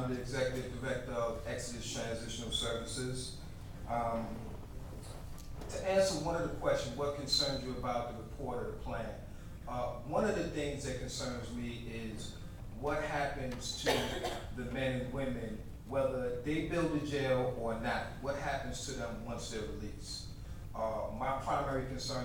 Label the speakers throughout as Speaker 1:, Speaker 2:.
Speaker 1: I'm the Executive Director of Exodus Transitional Services. To answer one of the questions, what concerns you about the report or the plan? One of the things that concerns me is what happens to the men and women, whether they build a jail or not. What happens to them once they're released? My primary concern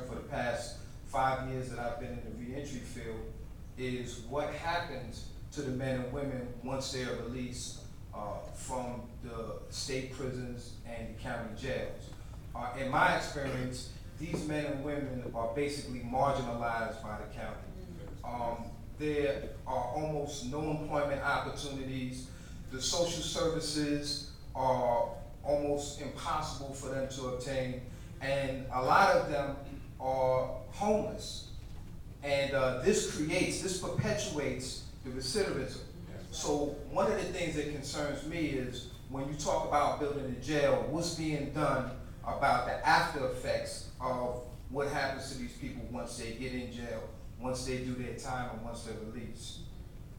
Speaker 1: for the past 5 years that I've been in the reentry field is what happens to the men and women once they are released from the state prisons and the county jails. In my experience, these men and women are basically marginalized by the county. There are almost no employment opportunities. The social services are almost impossible for them to obtain, and a lot of them are homeless. And this perpetuates the recidivism. So one of the things that concerns me is when you talk about building a jail, what's being done about the after effects of what happens to these people once they get in jail, once they do their time, and once they're released.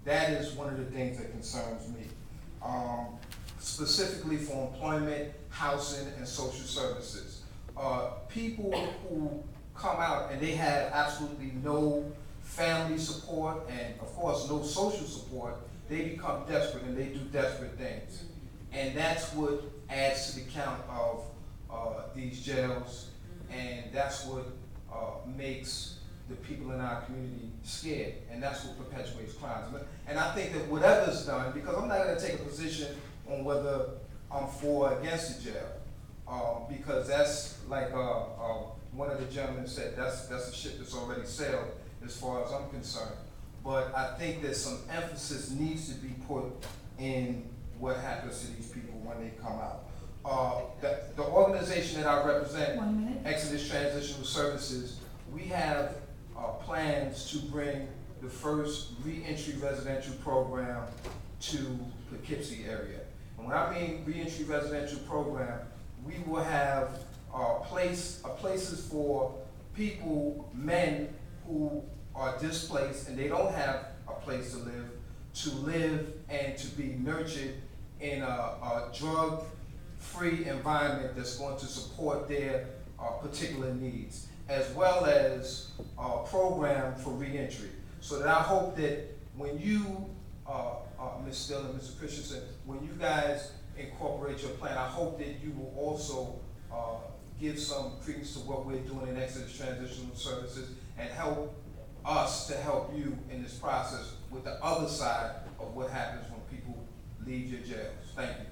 Speaker 1: That is one of the things that concerns me. Specifically for employment, housing, and social services. People who come out and they have absolutely no family support and of course no social support, they become desperate and they do desperate things. And that's what adds to the count of these jails, and that's what makes the people in our community scared, and that's what perpetuates crimes. And I think that whatever's done, because I'm not gonna take a position on whether I'm for or against the jail, because that's like one of the gentlemen said, that's a ship that's already sailed as far as I'm concerned. But I think that some emphasis needs to be put in what happens to these people when they come out. The organization that I represent, Exodus Transitional Services, we have plans to bring the first reentry residential program to the Poughkeepsie area. And when I mean reentry residential program, we will have places for people, men who are displaced and they don't have a place to live and to be nurtured in a drug-free environment that's going to support their particular needs, as well as a program for reentry. So that I hope that when you, Ms. Still and Mr. Christensen, when you guys incorporate your plan, I hope that you will also give some credence to what we're doing in Exodus Transitional Services and help us to help you in this process with the other side of what happens when people leave your jails. Thank you.